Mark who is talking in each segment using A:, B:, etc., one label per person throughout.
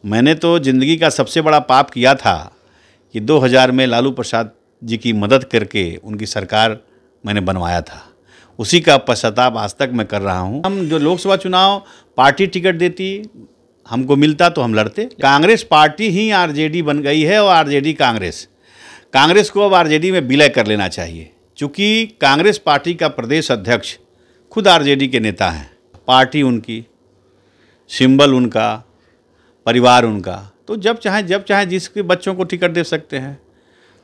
A: मैंने तो ज़िंदगी का सबसे बड़ा पाप किया था कि 2000 में लालू प्रसाद जी की मदद करके उनकी सरकार मैंने बनवाया था। उसी का पश्चाताप आज तक मैं कर रहा हूं। हम जो लोकसभा चुनाव पार्टी टिकट देती, हमको मिलता तो हम लड़ते। कांग्रेस पार्टी ही आरजेडी बन गई है और आरजेडी कांग्रेस को अब आरजेडी में विलय कर लेना चाहिए, क्योंकि कांग्रेस पार्टी का प्रदेश अध्यक्ष खुद आरजेडी के नेता हैं। पार्टी उनकी, सिंबल उनका, परिवार उनका, तो जब चाहे जिसके बच्चों को टिकट दे सकते हैं।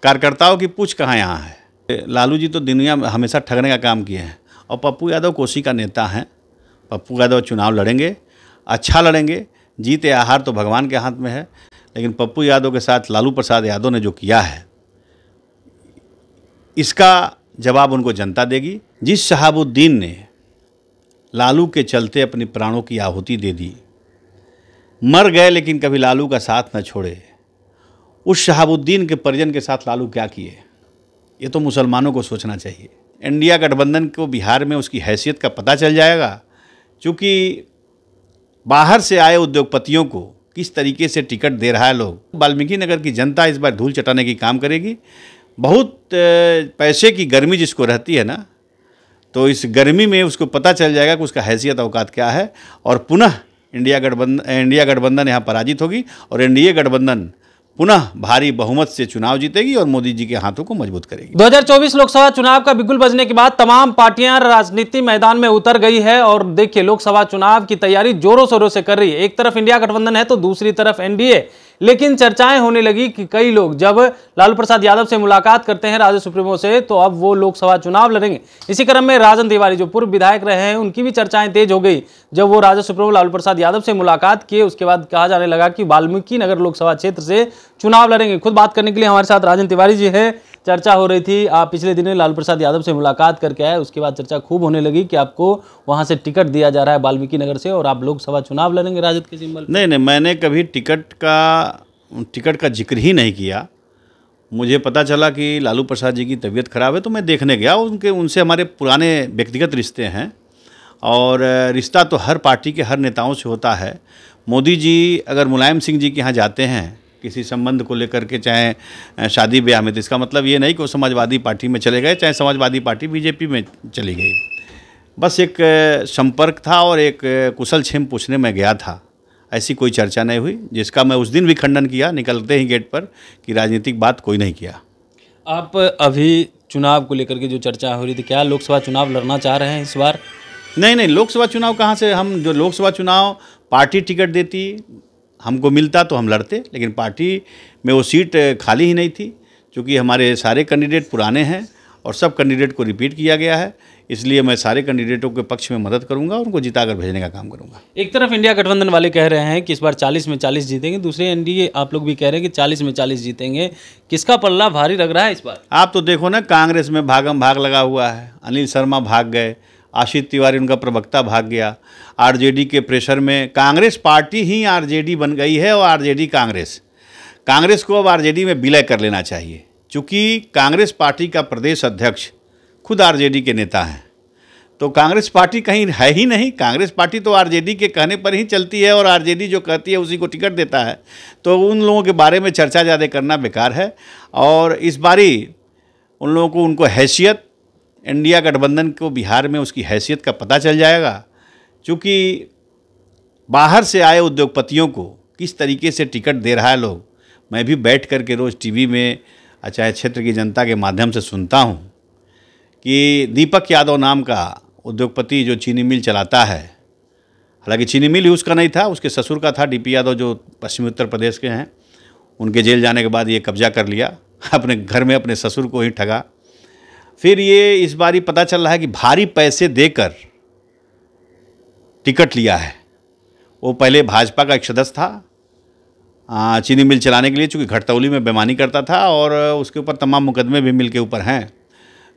A: कार्यकर्ताओं की पूछ कहाँ यहाँ है। लालू जी तो दुनिया में हमेशा ठगने का काम किए हैं और पप्पू यादव कोसी का नेता हैं। पप्पू यादव चुनाव लड़ेंगे, अच्छा लड़ेंगे। जीत या हार तो भगवान के हाथ में है, लेकिन पप्पू यादव के साथ लालू प्रसाद यादव ने जो किया है, इसका जवाब उनको जनता देगी। जिस शहाबुद्दीन ने लालू के चलते अपनी प्राणों की आहुति दे दी, मर गए लेकिन कभी लालू का साथ न छोड़े, उस शहाबुद्दीन के परिजन के साथ लालू क्या किए, ये तो मुसलमानों को सोचना चाहिए। इंडिया गठबंधन को बिहार में उसकी हैसियत का पता चल जाएगा, क्योंकि बाहर से आए उद्योगपतियों को किस तरीके से टिकट दे रहा है लोग। वाल्मीकि नगर की जनता इस बार धूल चटाने की काम करेगी। बहुत पैसे की गर्मी जिसको रहती है ना, तो इस गर्मी में उसको पता चल जाएगा कि उसका हैसियत औकात क्या है, और पुनः इंडिया गठबंधन यहाँ पराजित होगी और एनडीए गठबंधन पुनः भारी बहुमत से चुनाव जीतेगी और मोदी जी के हाथों को मजबूत करेगी।
B: 2024 लोकसभा चुनाव का बिगुल बजने के बाद तमाम पार्टियां राजनीति मैदान में उतर गई है और देखिए लोकसभा चुनाव की तैयारी जोरों शोरों से कर रही है। एक तरफ इंडिया गठबंधन है तो दूसरी तरफ एनडीए। लेकिन चर्चाएं होने लगी कि कई लोग जब लालू प्रसाद यादव से मुलाकात करते हैं राजद सुप्रीमो से, तो अब वो लोकसभा चुनाव लड़ेंगे। इसी क्रम में राजन तिवारी जो पूर्व विधायक रहे हैं, उनकी भी चर्चाएं तेज हो गई जब वो राजद सुप्रीमो लालू प्रसाद यादव से मुलाकात किए। उसके बाद कहा जाने लगा कि वाल्मीकि नगर लोकसभा क्षेत्र से चुनाव लड़ेंगे। खुद बात करने के लिए हमारे साथ राजन तिवारी जी हैं। चर्चा हो रही थी, आप पिछले दिनों लालू प्रसाद यादव से मुलाकात करके आए, उसके बाद चर्चा खूब होने लगी कि आपको वहां से टिकट दिया जा रहा है वाल्मीकि नगर से और आप लोकसभा चुनाव लड़ेंगे राजद के सिंबल।
A: नहीं, मैंने कभी टिकट का जिक्र ही नहीं किया। मुझे पता चला कि लालू प्रसाद जी की तबीयत खराब है तो मैं देखने गया। उनसे हमारे पुराने व्यक्तिगत रिश्ते हैं और रिश्ता तो हर पार्टी के हर नेताओं से होता है। मोदी जी अगर मुलायम सिंह जी के यहाँ जाते हैं किसी संबंध को लेकर के, चाहे शादी ब्याह में, तो इसका मतलब ये नहीं कि वो समाजवादी पार्टी में चले गए, चाहे समाजवादी पार्टी बीजेपी में चली गई। बस एक संपर्क था और एक कुशल क्षेम पूछने में गया था। ऐसी कोई चर्चा नहीं हुई, जिसका मैं उस दिन भी खंडन किया निकलते ही गेट पर कि राजनीतिक बात कोई नहीं किया।
B: आप अभी चुनाव को लेकर के जो चर्चा हो रही थी, क्या लोकसभा चुनाव लड़ना चाह रहे हैं इस बार?
A: नहीं, लोकसभा चुनाव कहाँ से। हम जो लोकसभा चुनाव पार्टी टिकट देती, हमको मिलता तो हम लड़ते, लेकिन पार्टी में वो सीट खाली ही नहीं थी, क्योंकि हमारे सारे कैंडिडेट पुराने हैं और सब कैंडिडेट को रिपीट किया गया है। इसलिए मैं सारे कैंडिडेटों के पक्ष में मदद करूंगा, उनको जिताकर भेजने का काम करूंगा।
B: एक तरफ इंडिया गठबंधन वाले कह रहे हैं कि इस बार 40 में 40 जीतेंगे, दूसरे एनडीए आप लोग भी कह रहे हैं कि 40 में 40 जीतेंगे। किसका पल्ला भारी लग रहा है इस बार?
A: आप तो देखो ना, कांग्रेस में भागम भाग लगा हुआ है। अनिल शर्मा भाग गए, आशीष तिवारी उनका प्रवक्ता भाग गया। आरजेडी के प्रेशर में कांग्रेस पार्टी ही आरजेडी बन गई है और आरजेडी कांग्रेस को अब आरजेडी में विलय कर लेना चाहिए, क्योंकि कांग्रेस पार्टी का प्रदेश अध्यक्ष खुद आरजेडी के नेता हैं। तो कांग्रेस पार्टी कहीं है ही नहीं। कांग्रेस पार्टी तो आरजेडी के कहने पर ही चलती है और आरजेडी जो कहती है उसी को टिकट देता है। तो उन लोगों के बारे में चर्चा ज़्यादा करना बेकार है। और इस बारी उन लोगों को उनको हैसियत, इंडिया गठबंधन को बिहार में उसकी हैसियत का पता चल जाएगा, क्योंकि बाहर से आए उद्योगपतियों को किस तरीके से टिकट दे रहा है लोग। मैं भी बैठ कर के रोज़ टीवी में चाहे क्षेत्र की जनता के माध्यम से सुनता हूँ कि दीपक यादव नाम का उद्योगपति जो चीनी मिल चलाता है, हालांकि चीनी मिल ही उसका नहीं था, उसके ससुर का था, डीपी यादव जो पश्चिमी उत्तर प्रदेश के हैं। उनके जेल जाने के बाद ये कब्जा कर लिया, अपने घर में अपने ससुर को ही ठगा। फिर ये इस बारी पता चल रहा है कि भारी पैसे देकर टिकट लिया है। वो पहले भाजपा का एक सदस्य था चीनी मिल चलाने के लिए, चूँकि घटतौली में बेईमानी करता था और उसके ऊपर तमाम मुकदमे भी मिल के ऊपर हैं।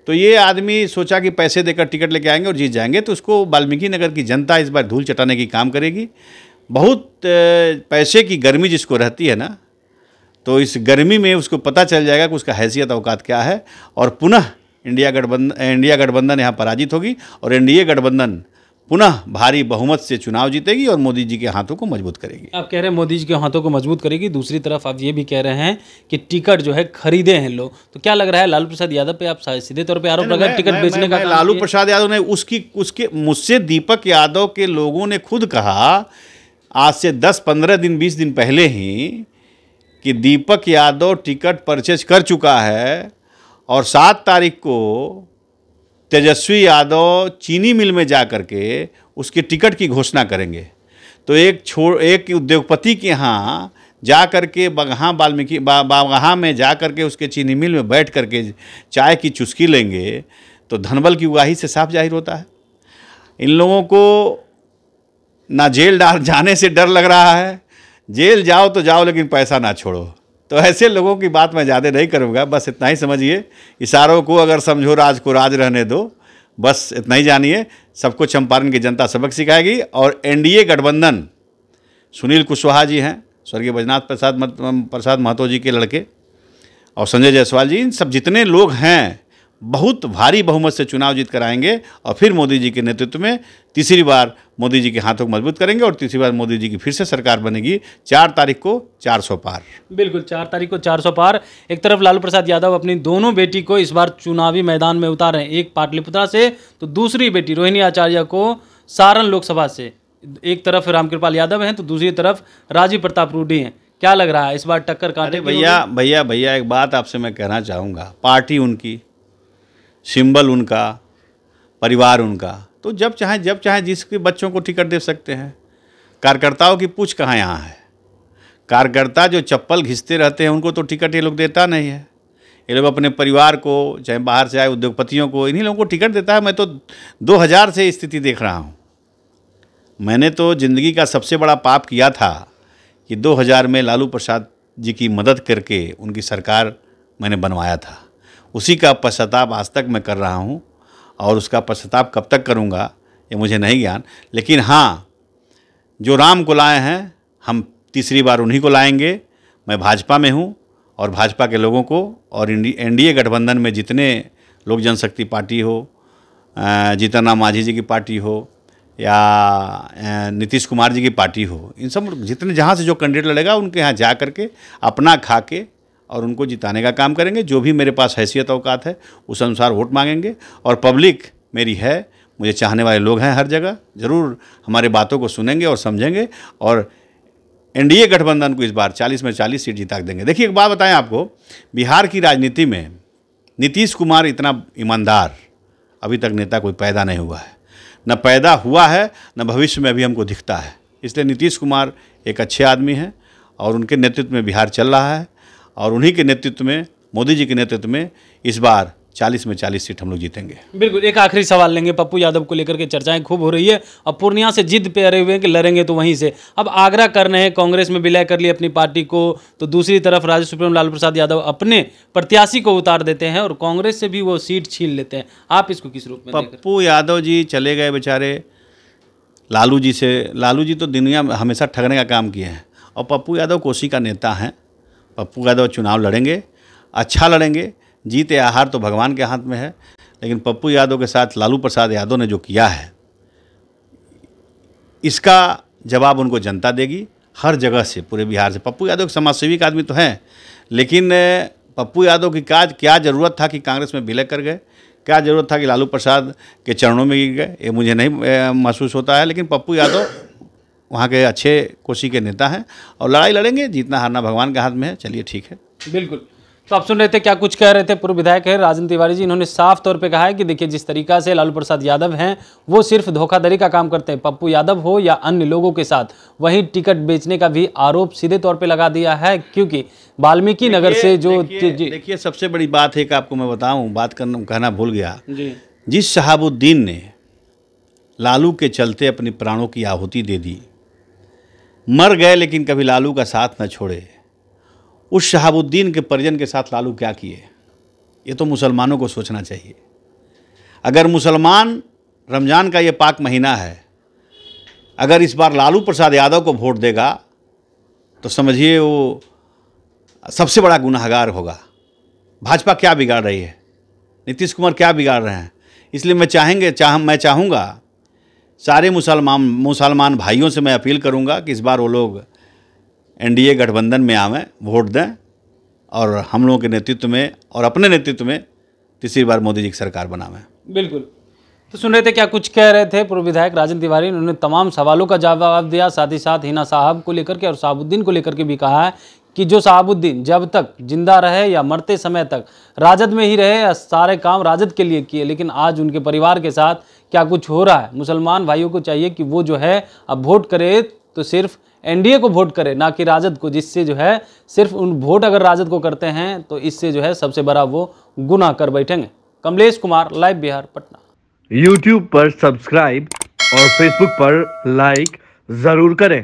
A: तो ये आदमी सोचा कि पैसे देकर टिकट लेके आएंगे और जीत जाएंगे, तो उसको वाल्मीकि नगर की जनता इस बार धूल चटाने की काम करेगी। बहुत पैसे की गर्मी जिसको रहती है ना, तो इस गर्मी में उसको पता चल जाएगा कि उसका हैसियत औकात क्या है, और पुनः इंडिया गठबंधन यहाँ पराजित होगी और एनडीए गठबंधन पुनः भारी बहुमत से चुनाव जीतेगी और मोदी जी के हाथों को मजबूत करेगी।
B: आप कह रहे हैं मोदी जी के हाथों को मजबूत करेगी, दूसरी तरफ आप ये भी कह रहे हैं कि टिकट जो है खरीदे हैं लोग, तो क्या लग रहा है लालू प्रसाद यादव पे आप सीधे तौर पे आरोप लगाए टिकट बेचने का?
A: लालू प्रसाद यादव ने उसके मुझसे दीपक यादव के लोगों ने खुद कहा आज से 10-15 दिन 20 दिन पहले ही कि दीपक यादव टिकट परचेज कर चुका है और 7 तारीख को तेजस्वी यादव चीनी मिल में जा कर के उसके टिकट की घोषणा करेंगे। तो एक उद्योगपति के यहाँ जा कर के बगहा में जा कर के उसके चीनी मिल में बैठ कर के चाय की चुस्की लेंगे तो धनबल की उगाही से साफ जाहिर होता है। इन लोगों को ना जेल जाने से डर लग रहा है, जेल जाओ तो जाओ लेकिन पैसा ना छोड़ो। तो ऐसे लोगों की बात मैं ज़्यादा नहीं करूँगा, बस इतना ही समझिए, इशारों को अगर समझो राज को राज रहने दो, बस इतना ही जानिए। सबको चंपारण की जनता सबक सिखाएगी। और एनडीए गठबंधन, सुनील कुशवाहा जी हैं, स्वर्गीय बैजनाथ प्रसाद महतो जी के लड़के, और संजय जायसवाल जी, इन सब जितने लोग हैं बहुत भारी बहुमत से चुनाव जीत कर आएंगे और फिर मोदी जी के नेतृत्व में तीसरी बार मोदी जी के हाथों को मजबूत करेंगे और तीसरी बार मोदी जी की फिर से सरकार बनेगी। 4 तारीख को 400 पार।
B: बिल्कुल, 4 तारीख को 400 पार। एक तरफ लालू प्रसाद यादव अपनी दोनों बेटी को इस बार चुनावी मैदान में उतार रहे हैं, एक पाटलिपुत्रा से तो दूसरी बेटी रोहिणी आचार्य को सारण लोकसभा से। एक तरफ रामकृपाल यादव हैं तो दूसरी तरफ राजीव प्रताप रूडी हैं। क्या लग रहा है इस बार टक्कर कांटे?
A: भैया एक बात आपसे मैं कहना चाहूँगा, पार्टी उनकी, सिंबल उनका, परिवार उनका, तो जब चाहे जिसके बच्चों को टिकट दे सकते हैं। कार्यकर्ताओं की पूछ कहाँ यहाँ है? कार्यकर्ता जो चप्पल घिसते रहते हैं उनको तो टिकट ये लोग देता नहीं है। ये लोग अपने परिवार को, चाहे बाहर से आए उद्योगपतियों को, इन्हीं लोगों को टिकट देता है। मैं तो 2000 से स्थिति देख रहा हूँ। मैंने तो ज़िंदगी का सबसे बड़ा पाप किया था कि 2000 में लालू प्रसाद जी की मदद करके उनकी सरकार मैंने बनवाया था। उसी का पश्चाताप आज तक मैं कर रहा हूँ और उसका पश्चाताप कब तक करूँगा ये मुझे नहीं ज्ञान। लेकिन हाँ, जो राम को लाए हैं हम तीसरी बार उन्हीं को लाएंगे। मैं भाजपा में हूँ और भाजपा के लोगों को और एनडीए गठबंधन में जितने लोक जनशक्ति पार्टी हो, जीतन राम मांझी जी की पार्टी हो या नीतीश कुमार जी की पार्टी हो, इन सब जितने जहाँ से जो कैंडिडेट लड़ेगा उनके यहाँ जा कर के अपना खा के और उनको जिताने का काम करेंगे। जो भी मेरे पास हैसियत औकात है उस अनुसार वोट मांगेंगे और पब्लिक मेरी है, मुझे चाहने वाले लोग हैं हर जगह, ज़रूर हमारे बातों को सुनेंगे और समझेंगे और एनडीए गठबंधन को इस बार 40 में 40 सीट जिता देंगे। देखिए एक बात बताएं आपको, बिहार की राजनीति में नीतीश कुमार इतना ईमानदार अभी तक नेता कोई पैदा नहीं हुआ है, न पैदा हुआ है न भविष्य में अभी हमको दिखता है। इसलिए नीतीश कुमार एक अच्छे आदमी हैं और उनके नेतृत्व में बिहार चल रहा है और उन्हीं के नेतृत्व में, मोदी जी के नेतृत्व में इस बार 40 में 40 सीट हम लोग जीतेंगे।
B: बिल्कुल। एक आखिरी सवाल लेंगे, पप्पू यादव को लेकर के चर्चाएं खूब हो रही है और पूर्णिया से जिद पे अड़े हुए हैं कि लड़ेंगे तो वहीं से। अब आगरा कर रहे हैं, कांग्रेस में विलय कर ली अपनी पार्टी को, तो दूसरी तरफ राज्य सुप्रीमो लालू प्रसाद यादव अपने प्रत्याशी को उतार देते हैं और कांग्रेस से भी वो सीट छीन लेते हैं। आप इसको किस रूप में?
A: पप्पू यादव जी चले गए बेचारे लालू जी से। लालू जी तो दुनिया में हमेशा ठगने का काम किए हैं और पप्पू यादव कोसी का नेता हैं। पप्पू यादव चुनाव लड़ेंगे, अच्छा लड़ेंगे, जीत या हार तो भगवान के हाथ में है। लेकिन पप्पू यादव के साथ लालू प्रसाद यादव ने जो किया है इसका जवाब उनको जनता देगी हर जगह से, पूरे बिहार से। पप्पू यादव समाजसेवी आदमी तो हैं, लेकिन पप्पू यादव की क्या ज़रूरत था कि कांग्रेस में विलय कर गए? क्या ज़रूरत था कि लालू प्रसाद के चरणों में गिर गए? ये मुझे नहीं महसूस होता है। लेकिन पप्पू यादव वहाँ के अच्छे कोसी के नेता हैं और लड़ाई लड़ेंगे, जीतना हारना भगवान के हाथ में है। चलिए ठीक है।
B: बिल्कुल। तो आप सुन रहे थे क्या कुछ कह रहे थे पूर्व विधायक है राजन तिवारी जी। इन्होंने साफ तौर पे कहा है कि देखिए जिस तरीका से लालू प्रसाद यादव हैं वो सिर्फ धोखाधड़ी का काम करते हैं, पप्पू यादव हो या अन्य लोगों के साथ। वहीं टिकट बेचने का भी आरोप सीधे तौर पे लगा दिया है, क्योंकि वाल्मीकि नगर से जो
A: देखिए सबसे बड़ी बात है कि आपको मैं बताऊं, बात कहना भूल गया जी। जिस शहाबुद्दीन ने लालू के चलते अपनी प्राणों की आहुति दे दी, मर गए लेकिन कभी लालू का साथ न छोड़े, उस शहाबुद्दीन के परिजन के साथ लालू क्या किए, ये तो मुसलमानों को सोचना चाहिए। अगर मुसलमान, रमज़ान का ये पाक महीना है, अगर इस बार लालू प्रसाद यादव को वोट देगा तो समझिए वो सबसे बड़ा गुनहगार होगा। भाजपा क्या बिगाड़ रही है, नीतीश कुमार क्या बिगाड़ रहे हैं? इसलिए मैं चाहूँगा सारे मुसलमान भाइयों से मैं अपील करूंगा कि इस बार वो लोग एनडीए गठबंधन में आवें, वोट दें और हम लोगों के नेतृत्व में और अपने नेतृत्व में तीसरी बार मोदी जी की सरकार बनावें।
B: बिल्कुल। तो सुन रहे थे क्या कुछ कह रहे थे पूर्व विधायक राजन तिवारी। उन्होंने तमाम सवालों का जवाब दिया, साथ ही साथ हिना साहब को लेकर के और शहाबुद्दीन को लेकर के भी कहा है कि जो शहाबुद्दीन जब तक जिंदा रहे या मरते समय तक राजद में ही रहे या सारे काम राजद के लिए किए, लेकिन आज उनके परिवार के साथ क्या कुछ हो रहा है। मुसलमान भाइयों को चाहिए कि वो जो है अब वोट करे तो सिर्फ एनडीए को वोट करे, ना कि राजद को, जिससे जो है सिर्फ उन वोट अगर राजद को करते हैं तो इससे जो है सबसे बड़ा वो गुनाह कर बैठेंगे। कमलेश कुमार, लाइव बिहार, पटना।
C: YouTube पर सब्सक्राइब और Facebook पर लाइक जरूर करें।